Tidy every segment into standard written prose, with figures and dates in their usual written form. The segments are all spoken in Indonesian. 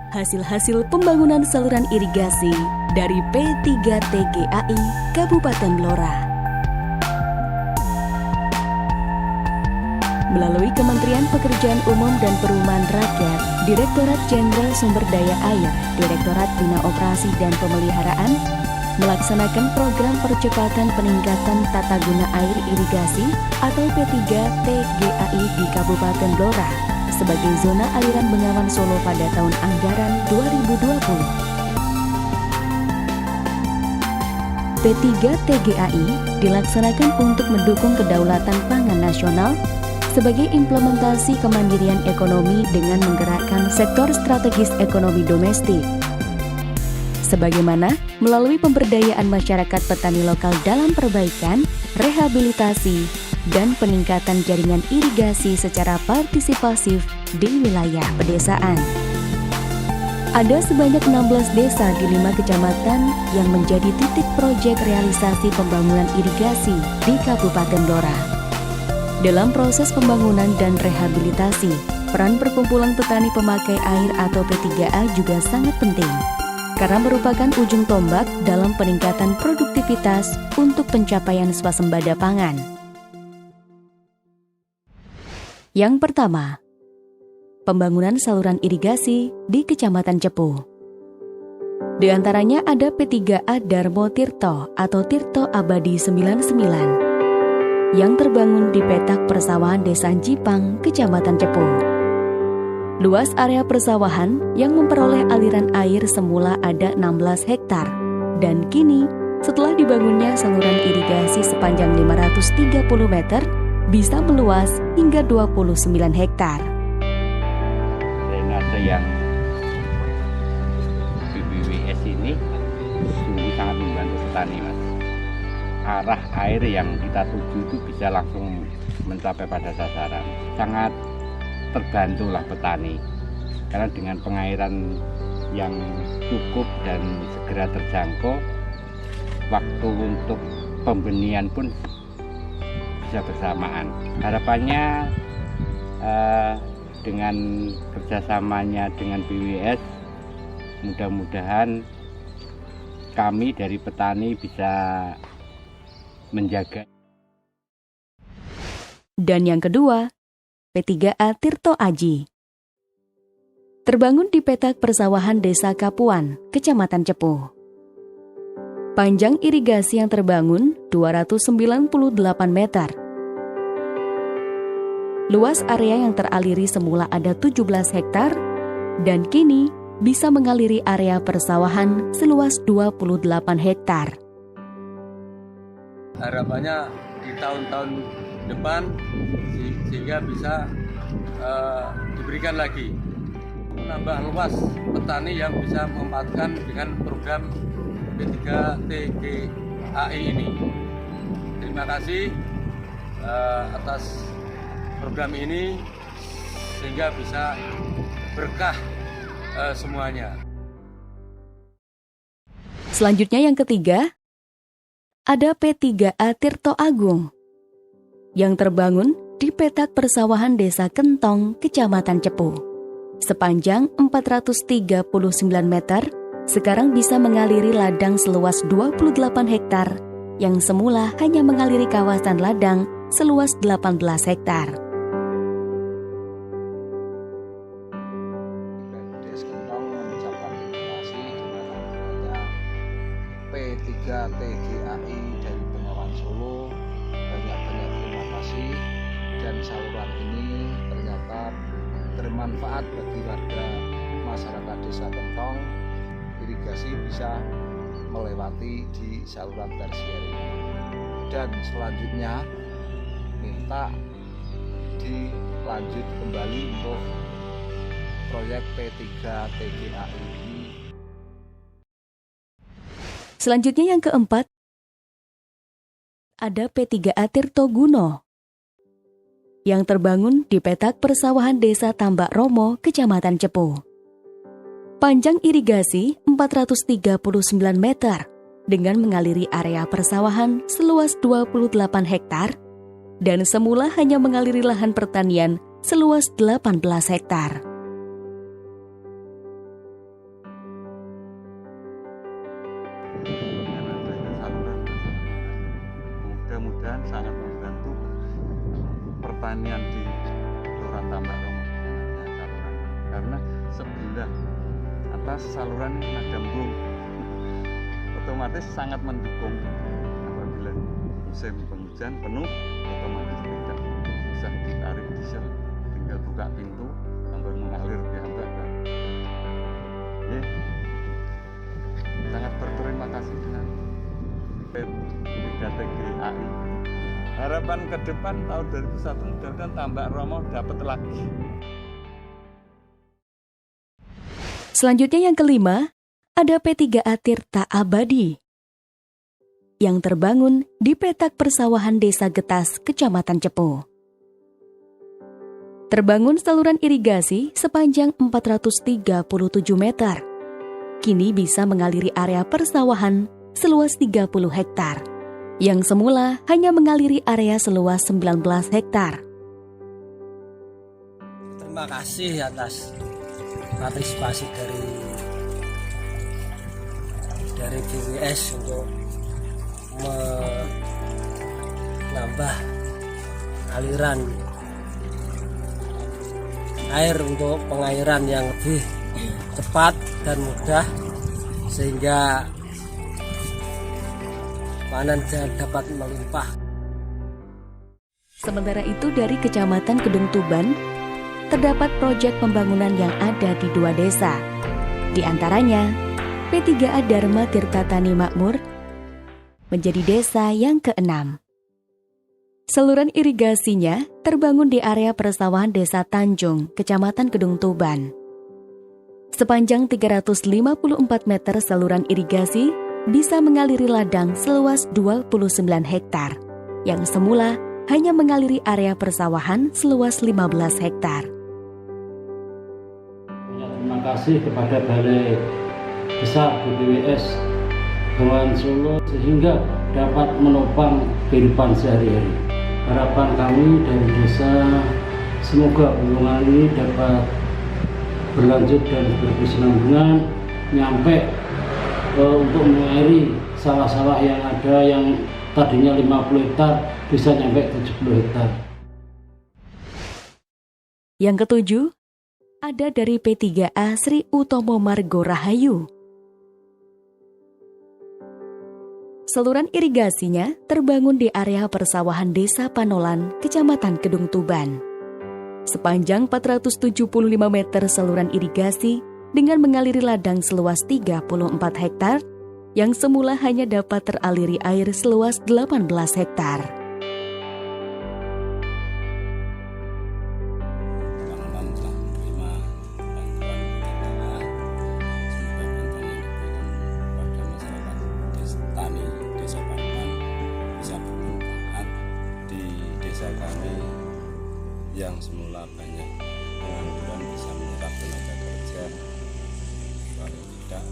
hasil-hasil pembangunan saluran irigasi dari P3TGAI Kabupaten Blora. Melalui Kementerian Pekerjaan Umum dan Perumahan Rakyat, Direktorat Jenderal Sumber Daya Air, Direktorat Bina Operasi dan Pemeliharaan, melaksanakan program percepatan peningkatan tata guna air irigasi atau P3TGAI di Kabupaten Blora sebagai zona aliran Bengawan Solo pada tahun anggaran 2020. P3TGAI dilaksanakan untuk mendukung kedaulatan pangan nasional sebagai implementasi kemandirian ekonomi dengan menggerakkan sektor strategis ekonomi domestik. Sebagaimana melalui pemberdayaan masyarakat petani lokal dalam perbaikan, rehabilitasi, dan peningkatan jaringan irigasi secara partisipasif di wilayah pedesaan. Ada sebanyak 16 desa di 5 kecamatan yang menjadi titik proyek realisasi pembangunan irigasi di Kabupaten Blora. Dalam proses pembangunan dan rehabilitasi, peran perkumpulan petani pemakai air atau P3A juga sangat penting, karena merupakan ujung tombak dalam peningkatan produktivitas untuk pencapaian swasembada pangan. Yang pertama, pembangunan saluran irigasi di Kecamatan Cepu. Di antaranya ada P3A Darmo Tirto atau Tirto Abadi 99 yang terbangun di petak persawahan Desa Jipang, Kecamatan Cepu. Luas area persawahan yang memperoleh aliran air semula ada 16 hektar, dan kini setelah dibangunnya saluran irigasi sepanjang 530 meter, bisa meluas hingga 29 hektar. Drainase yang BBWS ini sungguh sangat membantu petani, Mas. Arah air yang kita tuju itu bisa langsung mencapai pada sasaran. Sangat terbantulah petani, karena dengan pengairan yang cukup dan segera terjangkau, waktu untuk pembenihan pun bisa bersamaan. Harapannya dengan kerjasamanya dengan BWS, mudah-mudahan kami dari petani bisa menjaga. Dan yang kedua, P3A Tirto Aji. Terbangun di petak persawahan Desa Kapuan, Kecamatan Cepu. Panjang irigasi yang terbangun 298 meter. Luas area yang teraliri semula ada 17 hektar dan kini bisa mengaliri area persawahan seluas 28 hektar. Harapannya di tahun-tahun depan sehingga bisa diberikan lagi menambah luas petani yang bisa memanfaatkan dengan program P3TGAI ini. Terima kasih atas program ini sehingga bisa berkah semuanya. Selanjutnya yang ketiga, ada P3A Tirto Agung yang terbangun di petak persawahan Desa Kentong, Kecamatan Cepu. Sepanjang 439 meter, sekarang bisa mengaliri ladang seluas 28 hektar yang semula hanya mengaliri kawasan ladang seluas 18 hektar. Desa Kentong mengucapkan terima kasih dengan P3TGAI dari Bengawan Solo. Banyak-banyak terima kasih, dan saluran ini ternyata bermanfaat bagi warga masyarakat Desa Kentong. Irigasi bisa melewati di saluran tersier ini. Dan selanjutnya minta dilanjut kembali untuk proyek P3TGAI ini. Selanjutnya yang keempat, ada P3A Tirto Guno yang terbangun di petak persawahan Desa Tambak Romo, Kecamatan Cepu. Panjang irigasi 439 meter dengan mengaliri area persawahan seluas 28 hektar dan semula hanya mengaliri lahan pertanian seluas 18 hektar. rendah atas saluran Nagambung, otomatis sangat mendukung. Apabila musim penghujan penuh, otomatis tidak usah ditarik diesel, tinggal buka pintu langsung mengalir piyambak. Sangat berterima kasih dengan PT GAI. Harapan ke depan tahun 2001 mudah-mudahan Tambak Romo dapat lagi. Selanjutnya yang kelima, ada P3A Tirta Abadi yang terbangun di petak persawahan Desa Getas, Kecamatan Cepu. Terbangun saluran irigasi sepanjang 437 meter. Kini bisa mengaliri area persawahan seluas 30 hektar, yang semula hanya mengaliri area seluas 19 hektar. Terima kasih atas partisipasi dari BWS untuk menambah aliran air untuk pengairan yang lebih cepat dan mudah, sehingga panen dapat melimpah. Sementara itu dari Kecamatan Kedung Tuban, terdapat proyek pembangunan yang ada di 2 desa. Di antaranya, P3A Dharma Tirta Tani Makmur menjadi desa yang ke-6. Saluran irigasinya terbangun di area persawahan Desa Tanjung, Kecamatan Kedung Tuban. Sepanjang 354 meter saluran irigasi bisa mengaliri ladang seluas 29 hektar, yang semula hanya mengaliri area persawahan seluas 15 hektar. Terima kasih kepada Balai Besar BPWS Bengawan Solo sehingga dapat menopang kehidupan sehari-hari. Harapan kami dari desa, semoga hubungan ini dapat berlanjut dan berkesinambungan nyampe untuk mengairi sawah-sawah yang ada yang tadinya 50 hektar bisa nyampe 70 hektar. Yang ketujuh, ada dari P3A Sri Utomo Margo Rahayu. Saluran irigasinya terbangun di area persawahan Desa Panolan, Kecamatan Kedung Tuban. Sepanjang 475 meter saluran irigasi dengan mengaliri ladang seluas 34 hektar, yang semula hanya dapat teraliri air seluas 18 hektar. Teman-teman telah menerima bantuan PTKA, semoga bantuan yang diberikan kepada masyarakat tani Desa Panolan bisa bermanfaat di desa kami yang semula banyak pengangguran bisa menyerap tenaga kerja. Paling tidak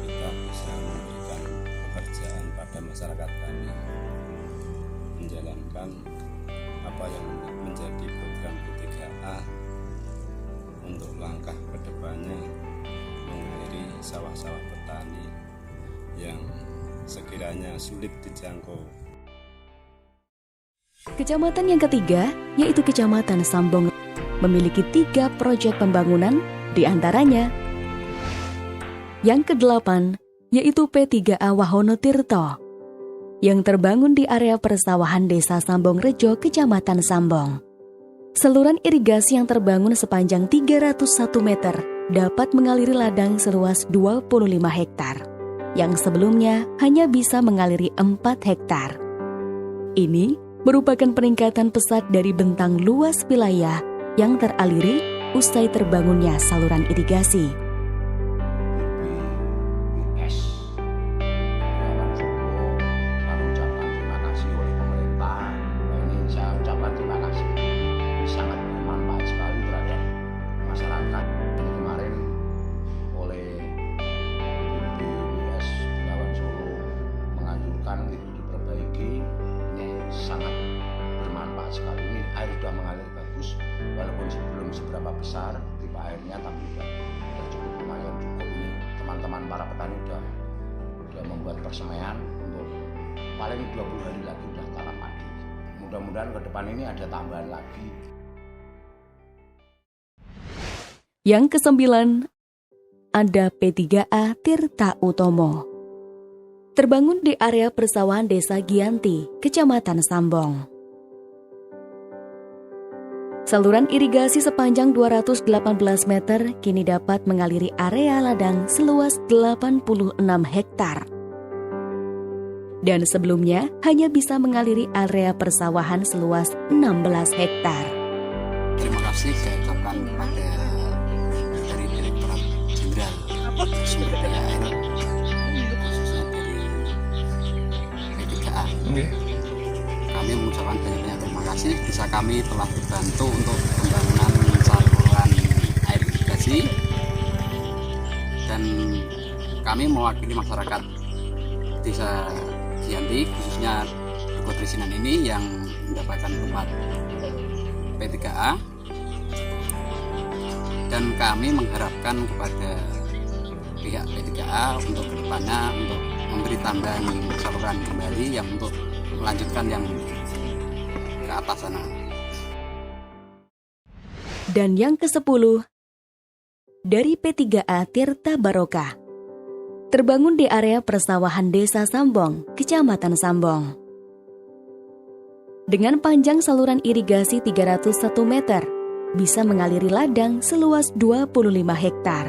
kita bisa memberikan pekerjaan pada masyarakat kami, menjalankan apa yang menjadi program P3A untuk langkah kedepannya mengairi sawah-sawah petani yang sekiranya sulit dijangkau. Kecamatan yang ketiga, yaitu Kecamatan Sambong, memiliki 3 proyek pembangunan, di antaranya yang ke-8, yaitu P3A Wahono Tirto, yang terbangun di area persawahan Desa Sambong Rejo, Kecamatan Sambong. Saluran irigasi yang terbangun sepanjang 301 meter dapat mengaliri ladang seluas 25 hektar, yang sebelumnya hanya bisa mengaliri 4 hektar. Ini merupakan peningkatan pesat dari bentang luas wilayah yang teraliri usai terbangunnya saluran irigasi. BPWS Bengawan Solo mengucapkan terima kasih oleh pemerintah. Ini saya ucapkan terima kasih, sangat bermanfaat sekali terhadap masyarakat. Ini kemarin oleh BPWS Bengawan Solo menganjurkan itu diperbaiki. Ini sangat bermanfaat sekali. Ini air sudah mengalir bagus, walaupun belum seberapa besar tipe airnya, tapi sudah cukup lumayan cukup. Ini teman-teman para petani sudah membuat persemaian untuk paling 20 hari lagi sudah tanam padi. Mudah-mudahan ke depan ini ada tambahan lagi. Yang kesembilan, ada P3A Tirta Utomo. Terbangun di area persawahan Desa Gianti, Kecamatan Sambong. Saluran irigasi sepanjang 218 meter kini dapat mengaliri area ladang seluas 86 hektar. Dan sebelumnya hanya bisa mengaliri area persawahan seluas 16 hektar. Terima kasih saya ucapkan kepada dari Direktorat Jenderal Sumber Daya Air, khususnya dari P3A. Kami mengucapkan banyak terima kasih bisa kami telah dibantu untuk pembangunan saluran air irigasi, dan kami mewakili masyarakat Desa Gianti khususnya Dukuh Trisinan ini yang mendapatkan tempat P3A, dan kami mengharapkan kepada pihak P3A untuk kedepannya untuk memberi tambahan saluran kembali yang untuk melanjutkan yang ke atas sana. Dan yang ke-10, dari P3A Tirta Barokah. Terbangun di area persawahan Desa Sambong, Kecamatan Sambong. Dengan panjang saluran irigasi 301 meter, bisa mengaliri ladang seluas 25 hektar.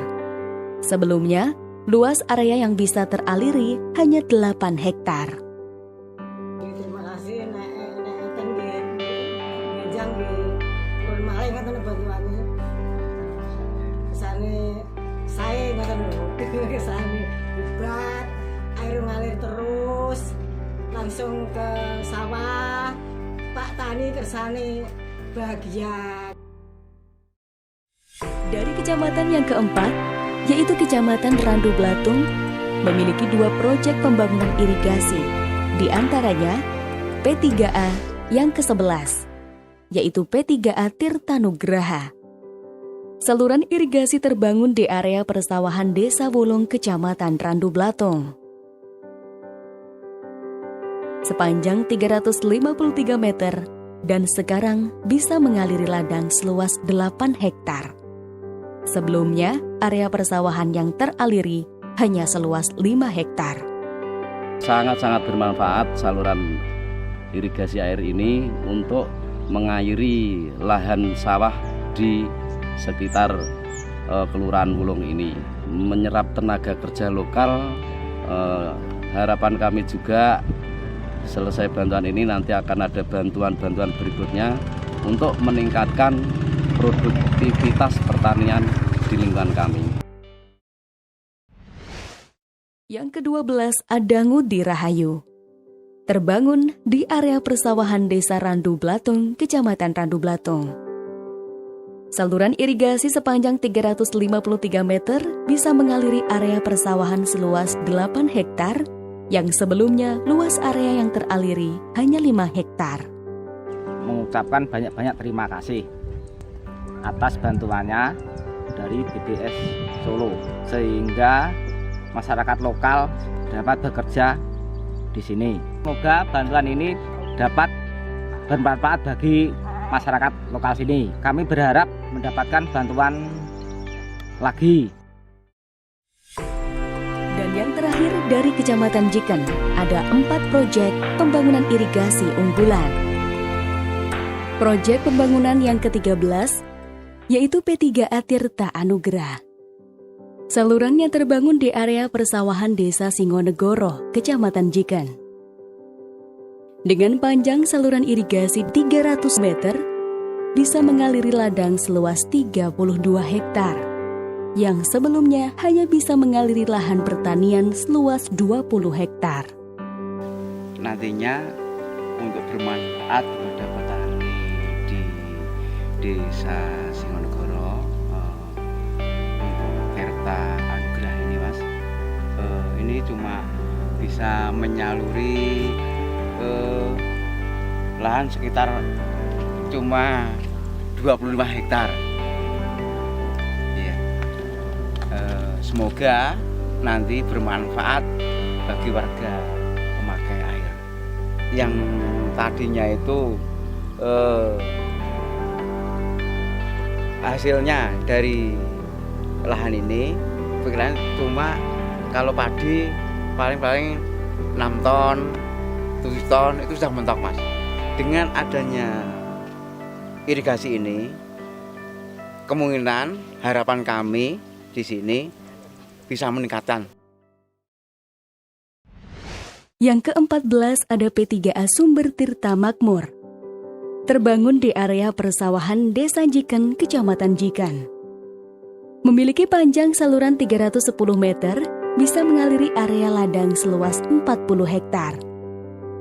Sebelumnya, luas area yang bisa teraliri hanya 8 hektar. Terima kasih nek enten ngejang di pun malih ngoten bantuane. Kesane saya ngoten lho. Kesane hebat, air ngalir terus langsung ke sawah. Pak Tani kersane bahagia. Dari kecamatan yang keempat, yaitu Kecamatan Randu Blatung, memiliki 2 proyek pembangunan irigasi, di antaranya P3A yang ke-11, yaitu P3A Tirta Nugraha. Saluran irigasi terbangun di area persawahan Desa Wulung, Kecamatan Randu Blatung. Sepanjang 353 meter dan sekarang bisa mengaliri ladang seluas 8 hektar. Sebelumnya, area persawahan yang teraliri hanya seluas 5 hektar. Sangat-sangat bermanfaat saluran irigasi air ini untuk mengairi lahan sawah di sekitar Kelurahan Wulung ini, menyerap tenaga kerja lokal. Harapan kami juga selesai bantuan ini nanti akan ada bantuan-bantuan berikutnya untuk meningkatkan produktivitas pertanian di lingkungan kami. Yang ke-12 ada Ngudi Rahayu. Terbangun di area persawahan Desa Randu Blatung, Kecamatan Randu Blatung. Saluran irigasi sepanjang 353 meter bisa mengaliri area persawahan seluas 8 hektar yang sebelumnya luas area yang teraliri hanya 5 hektar. Mengucapkan banyak-banyak terima kasih atas bantuannya dari BPS Solo, sehingga masyarakat lokal dapat bekerja di sini. Semoga bantuan ini dapat bermanfaat bagi masyarakat lokal sini. Kami berharap mendapatkan bantuan lagi. Dan yang terakhir dari Kecamatan Jiken, ada 4 proyek pembangunan irigasi unggulan. Proyek pembangunan yang ke-13, yaitu P3A Tirta Anugrah. Salurannya terbangun di area persawahan Desa Singonegoro, Kecamatan Jiken. Dengan panjang saluran irigasi 300 meter, bisa mengaliri ladang seluas 32 hektar. Yang sebelumnya hanya bisa mengaliri lahan pertanian seluas 20 hektar. Nantinya untuk bermanfaat kepada petani di Desa Singonegoro, untuk Tirta Anugrah ini Mas, ini cuma bisa menyaluri lahan sekitar cuma 25 hektar. Semoga nanti bermanfaat bagi warga pemakai air yang tadinya itu hasilnya dari lahan ini pikiran cuma kalau padi paling 6 ton, 7 ton itu sudah mentok Mas. Dengan adanya irigasi ini, kemungkinan harapan kami di sini bisa meningkatkan. Yang ke-14 ada P3A Sumber Tirta Makmur. Terbangun di area persawahan Desa Jiken, Kecamatan Jiken. Memiliki panjang saluran 310 meter, bisa mengaliri area ladang seluas 40 hektar.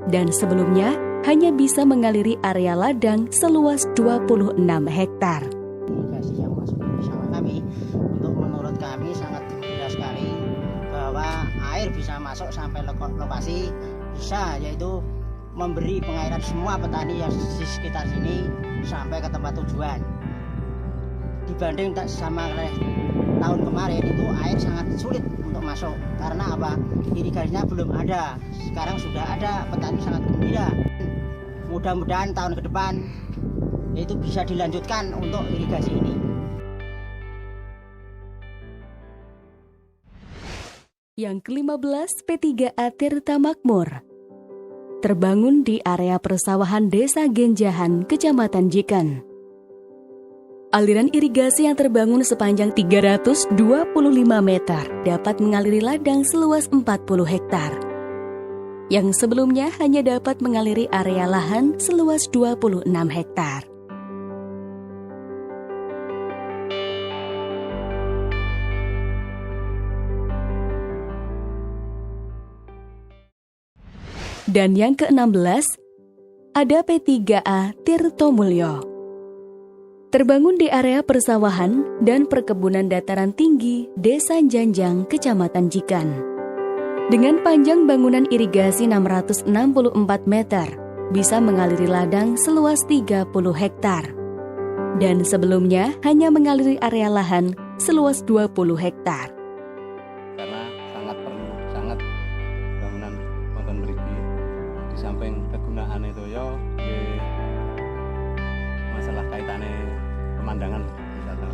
Dan sebelumnya hanya bisa mengaliri area ladang seluas 26 hektar. Irigasi yang masuk bersama kami, untuk menurut kami sangat gembira sekali bahwa air bisa masuk sampai lokasi, bisa yaitu memberi pengairan semua petani yang di sekitar sini sampai ke tempat tujuan. Dibanding sama tahun kemarin itu air sangat sulit untuk masuk karena apa? Irigasinya belum ada. Sekarang sudah ada, petani sangat gembira. Mudah-mudahan tahun ke depan itu bisa dilanjutkan untuk irigasi ini. Yang ke-15 P3A Tirta Makmur. Terbangun di area persawahan Desa Genjahan, Kecamatan Jiken. Aliran irigasi yang terbangun sepanjang 325 meter dapat mengaliri ladang seluas 40 hektar. Yang sebelumnya hanya dapat mengaliri area lahan seluas 26 hektar. Dan yang ke-16 ada P3A Tirtomulyo. Terbangun di area persawahan dan perkebunan dataran tinggi Desa Janjang, Kecamatan Jiken. Dengan panjang bangunan irigasi 664 meter, bisa mengaliri ladang seluas 30 hektar. Dan sebelumnya hanya mengaliri area lahan seluas 20 hektar. Karena sangat bangunan wonten mriki di samping kegunaan itu masalah kaitannya pemandangan wisata.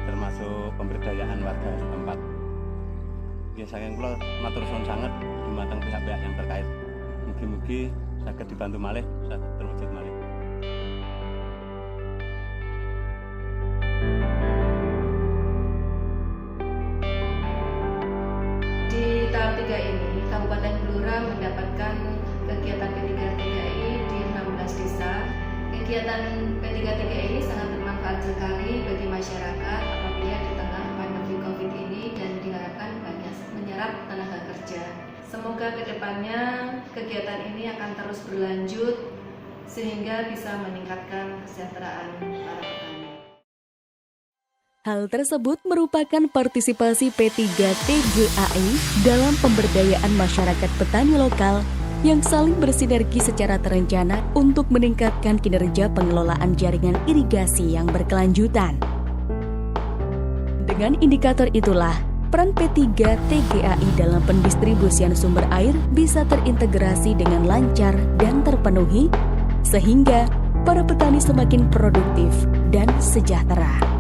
Termasuk pemberdayaan warga setempat. Saking kula matur suwun sanget dumateng pihak-pihak yang terkait. Mugi-mugi saged dibantu malih, saged terwujud malih. Di tahap 3 ini, Kabupaten Blora mendapatkan kegiatan P3TGI di 16 desa. Kegiatan P3TGI ini sangat bermanfaat sekali bagi masyarakat apabila di tengah pandemi COVID ini dan diharapkan banyak menyerap tenaga kerja. Semoga kedepannya kegiatan ini akan terus berlanjut sehingga bisa meningkatkan kesejahteraan para petani. Hal tersebut merupakan partisipasi P3TGAI dalam pemberdayaan masyarakat petani lokal yang saling bersinergi secara terencana untuk meningkatkan kinerja pengelolaan jaringan irigasi yang berkelanjutan. Dengan indikator itulah, peran P3TGAI dalam pendistribusian sumber air bisa terintegrasi dengan lancar dan terpenuhi, sehingga para petani semakin produktif dan sejahtera.